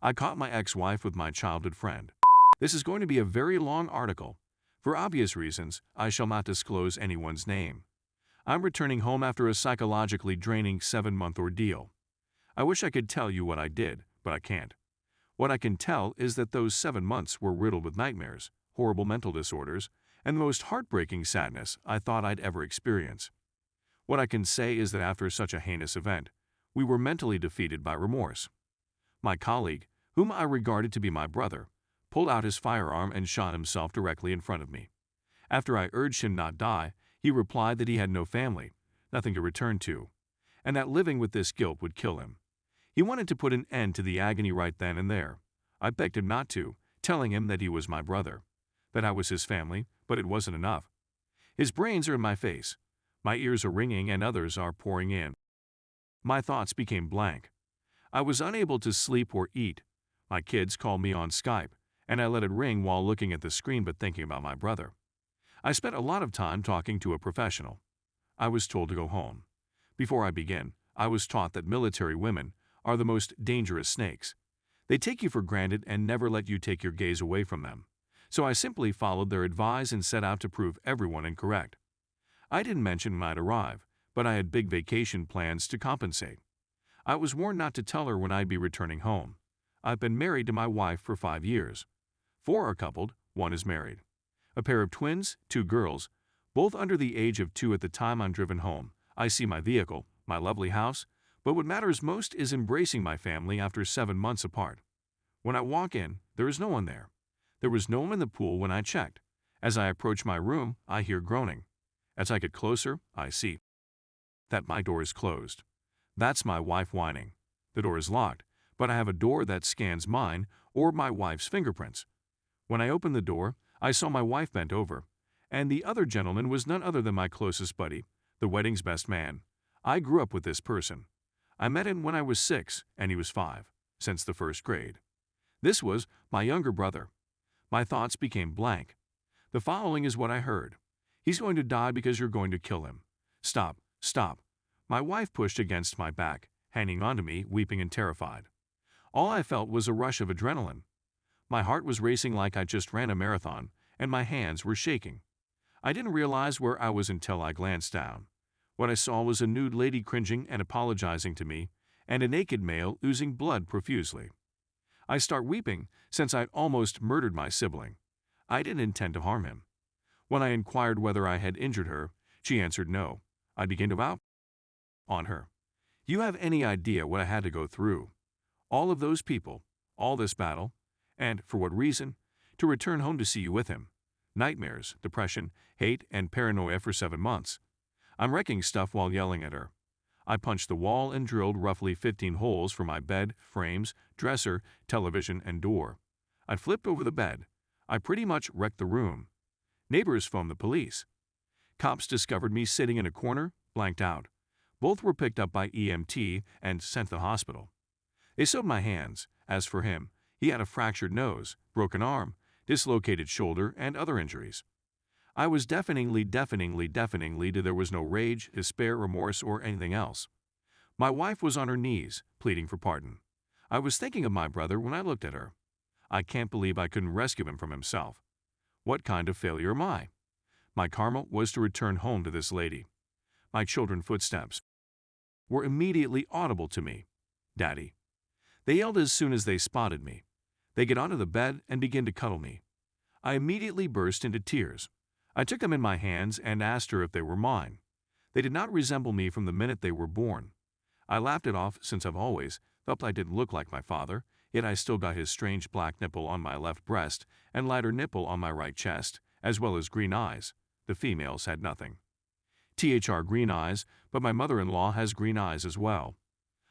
I caught my ex-wife with my childhood friend. This is going to be a very long article. For obvious reasons, I shall not disclose anyone's name. I'm returning home after a psychologically draining 7-month ordeal. I wish I could tell you what I did, but I can't. What I can tell is that those 7 months were riddled with nightmares, horrible mental disorders, and the most heartbreaking sadness I thought I'd ever experience. What I can say is that after such a heinous event, we were mentally defeated by remorse. My colleague, whom I regarded to be my brother, pulled out his firearm and shot himself directly in front of me. After I urged him not die, he replied that he had no family, nothing to return to, and that living with this guilt would kill him. He wanted to put an end to the agony right then and there. I begged him not to, telling him that he was my brother, that I was his family, but it wasn't enough. His brains are in my face. My ears are ringing and others are pouring in. My thoughts became blank. I was unable to sleep or eat. My kids called me on Skype, and I let it ring while looking at the screen but thinking about my brother. I spent a lot of time talking to a professional. I was told to go home. Before I begin, I was taught that military women are the most dangerous snakes. They take you for granted and never let you take your gaze away from them. So I simply followed their advice and set out to prove everyone incorrect. I didn't mention when I'd arrive, but I had big vacation plans to compensate. I was warned not to tell her when I'd be returning home. I've been married to my wife for 5 years. 4 are coupled, 1 is married. A pair of twins, 2 girls, both under the age of 2 at the time I'm driven home. I see my vehicle, my lovely house, but what matters most is embracing my family after 7 months apart. When I walk in, there is no one there. There was no one in the pool when I checked. As I approach my room, I hear groaning. As I get closer, I see that my door is closed. That's my wife whining. The door is locked, but I have a door that scans mine or my wife's fingerprints. When I opened the door, I saw my wife bent over, and the other gentleman was none other than my closest buddy, the wedding's best man. I grew up with this person. I met him when I was 6 and he was 5, since the 1st grade. This was my younger brother. My thoughts became blank. The following is what I heard. He's going to die because you're going to kill him. Stop, stop. My wife pushed against my back, hanging onto me, weeping and terrified. All I felt was a rush of adrenaline. My heart was racing like I just ran a marathon, and my hands were shaking. I didn't realize where I was until I glanced down. What I saw was a nude lady cringing and apologizing to me, and a naked male oozing blood profusely. I start weeping since I'd almost murdered my sibling. I didn't intend to harm him. When I inquired whether I had injured her, she answered no. I began to out on her. You have any idea what I had to go through? All of those people, all this battle, and, for what reason? To return home to see you with him. Nightmares, depression, hate, and paranoia for 7 months. I'm wrecking stuff while yelling at her. I punched the wall and drilled roughly 15 holes for my bed, frames, dresser, television, and door. I flipped over the bed. I pretty much wrecked the room. Neighbors phoned the police. Cops discovered me sitting in a corner, blanked out. Both were picked up by EMT and sent to the hospital. They sewed my hands. As for him, he had a fractured nose, broken arm, dislocated shoulder, and other injuries. I was deafeningly there was no rage, despair, remorse, or anything else. My wife was on her knees, pleading for pardon. I was thinking of my brother when I looked at her. I can't believe I couldn't rescue him from himself. What kind of failure am I? My karma was to return home to this lady. My children's footsteps were immediately audible to me. Daddy. They yelled as soon as they spotted me. They get onto the bed and begin to cuddle me. I immediately burst into tears. I took them in my hands and asked her if they were mine. They did not resemble me from the minute they were born. I laughed it off since I've always felt I didn't look like my father, yet I still got his strange black nipple on my left breast and lighter nipple on my right chest, as well as green eyes. The females had nothing. Green eyes, but my mother-in-law has green eyes as well.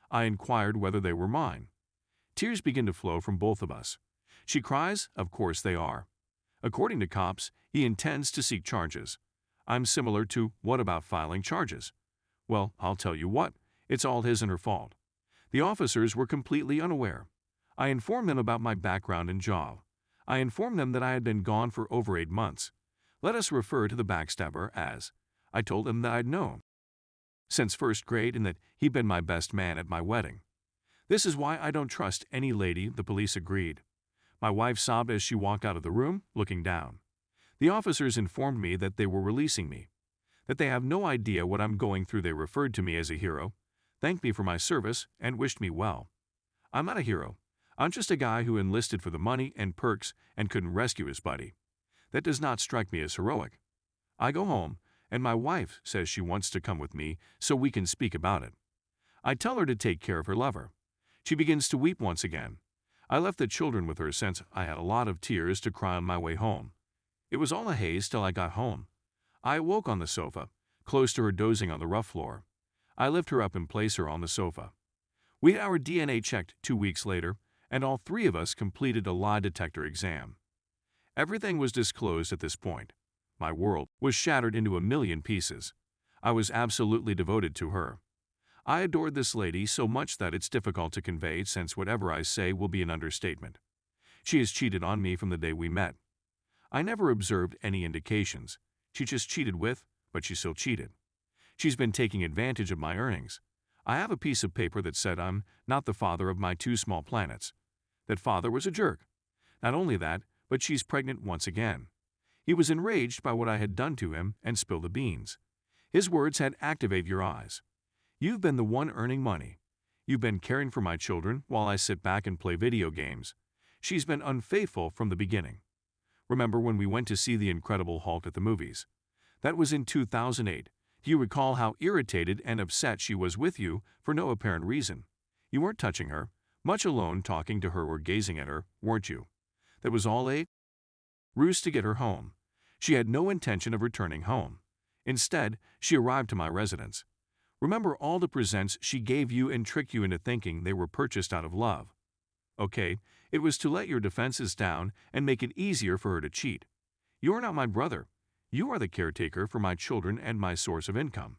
I inquired whether they were mine. Tears begin to flow from both of us. She cries, of course they are. According to cops, he intends to seek charges. I'm similar to, what about filing charges? Well, I'll tell you what, it's all his and her fault. The officers were completely unaware. I informed them about my background and job. I informed them that I had been gone for over 8 months. Let us refer to the backstabber as. I told them that I'd known since 1st grade and that he'd been my best man at my wedding. This is why I don't trust any lady, the police agreed. My wife sobbed as she walked out of the room, looking down. The officers informed me that they were releasing me, that they have no idea what I'm going through. They referred to me as a hero, thanked me for my service, and wished me well. I'm not a hero. I'm just a guy who enlisted for the money and perks and couldn't rescue his buddy. That does not strike me as heroic. I go home, and my wife says she wants to come with me so we can speak about it. I tell her to take care of her lover. She begins to weep once again. I left the children with her since I had a lot of tears to cry on my way home. It was all a haze till I got home. I awoke on the sofa, close to her dozing on the rough floor. I lift her up and place her on the sofa. We had our DNA checked 2 weeks later, and all 3 of us completed a lie detector exam. Everything was disclosed at this point. My world was shattered into a million pieces. I was absolutely devoted to her. I adored this lady so much that it's difficult to convey, since whatever I say will be an understatement. She has cheated on me from the day we met. I never observed any indications. She just cheated with, but she still cheated. She's been taking advantage of my earnings. I have a piece of paper that said I'm not the father of my 2 small planets. That father was a jerk. Not only that, but she's pregnant once again. He was enraged by what I had done to him and spilled the beans. His words had "Activate your eyes. You've been the one earning money. You've been caring for my children while I sit back and play video games. She's been unfaithful from the beginning. Remember when we went to see The Incredible Hulk at the movies? That was in 2008. Do you recall how irritated and upset she was with you for no apparent reason? You weren't touching her, much alone talking to her or gazing at her, weren't you? That was all a ruse to get her home. She had no intention of returning home. Instead, she arrived to my residence. Remember all the presents she gave you and tricked you into thinking they were purchased out of love. Okay, it was to let your defenses down and make it easier for her to cheat. You are not my brother. You are the caretaker for my children and my source of income.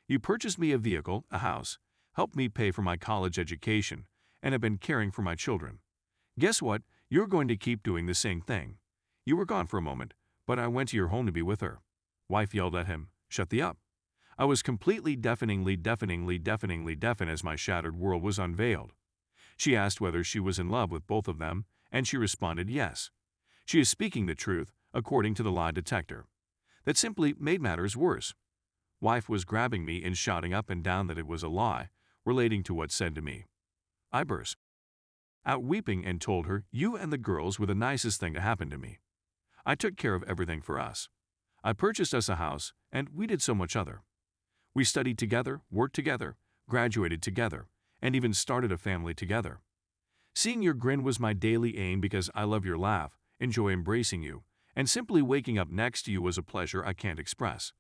You purchased me a vehicle, a house, helped me pay for my college education, and have been caring for my children. Guess what? You're going to keep doing the same thing. You were gone for a moment, but I went to your home to be with her. Wife yelled at him, "Shut the up." I was completely deafeningly deafened as my shattered world was unveiled. She asked whether she was in love with both of them, and she responded yes. She is speaking the truth, according to the lie detector. That simply made matters worse. Wife was grabbing me and shouting up and down that it was a lie, relating to what said to me. I burst out weeping and told her, "You and the girls were the nicest thing to happen to me. I took care of everything for us. I purchased us a house, and we did so much other. We studied together, worked together, graduated together, and even started a family together. Seeing your grin was my daily aim because I love your laugh, enjoy embracing you, and simply waking up next to you was a pleasure I can't express.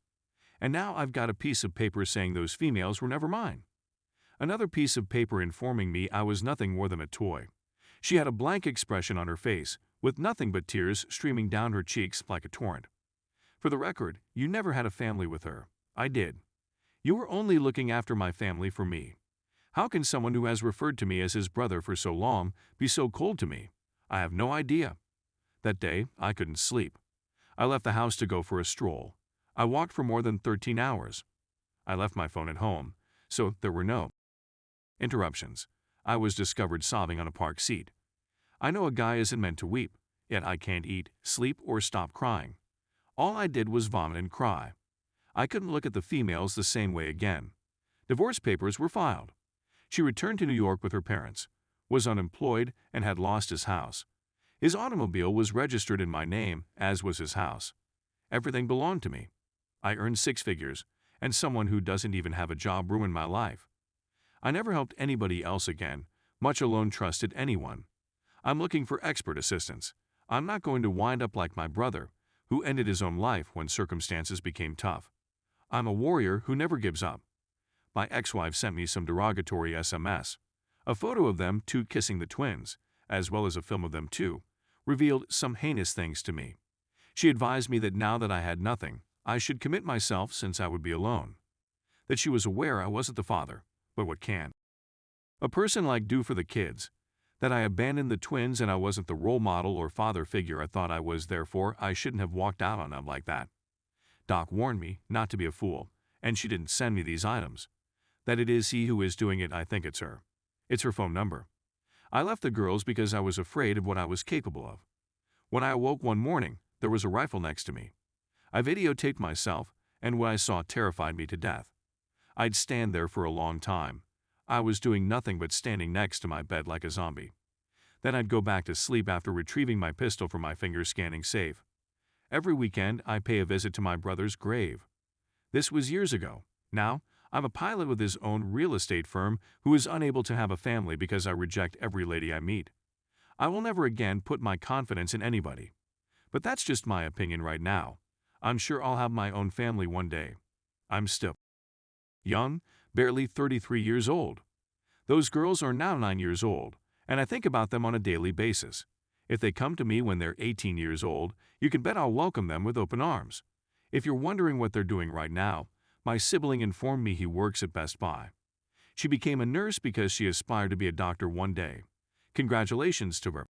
And now I've got a piece of paper saying those females were never mine. Another piece of paper informing me I was nothing more than a toy." She had a blank expression on her face, with nothing but tears streaming down her cheeks like a torrent. For the record, you never had a family with her. I did. You were only looking after my family for me. How can someone who has referred to me as his brother for so long be so cold to me? I have no idea. That day, I couldn't sleep. I left the house to go for a stroll. I walked for more than 13 hours. I left my phone at home, so there were no interruptions. I was discovered sobbing on a park seat. I know a guy isn't meant to weep, yet I can't eat, sleep, or stop crying. All I did was vomit and cry. I couldn't look at the females the same way again. Divorce papers were filed. She returned to New York with her parents, was unemployed, and had lost his house. His automobile was registered in my name, as was his house. Everything belonged to me. I earned 6 figures, and someone who doesn't even have a job ruined my life. I never helped anybody else again, much alone trusted anyone. I'm looking for expert assistance. I'm not going to wind up like my brother, who ended his own life when circumstances became tough. I'm a warrior who never gives up. My ex-wife sent me some derogatory SMS. A photo of them two kissing the twins, as well as a film of them two, revealed some heinous things to me. She advised me that now that I had nothing, I should commit myself since I would be alone. That she was aware I wasn't the father, but what can a person like do for the kids? That I abandoned the twins and I wasn't the role model or father figure I thought I was, therefore I shouldn't have walked out on them like that. Doc warned me not to be a fool, and she didn't send me these items. That it is he who is doing it, I think it's her. It's her phone number. I left the girls because I was afraid of what I was capable of. When I awoke one morning, there was a rifle next to me. I videotaped myself, and what I saw terrified me to death. I'd stand there for a long time. I was doing nothing but standing next to my bed like a zombie. Then I'd go back to sleep after retrieving my pistol from my finger-scanning safe. Every weekend, I pay a visit to my brother's grave. This was years ago. Now, I'm a pilot with his own real estate firm who is unable to have a family because I reject every lady I meet. I will never again put my confidence in anybody. But that's just my opinion right now. I'm sure I'll have my own family one day. I'm still young, barely 33 years old. Those girls are now 9 years old, and I think about them on a daily basis. If they come to me when they're 18 years old, you can bet I'll welcome them with open arms. If you're wondering what they're doing right now, my sibling informed me he works at Best Buy. She became a nurse because she aspired to be a doctor one day. Congratulations to her.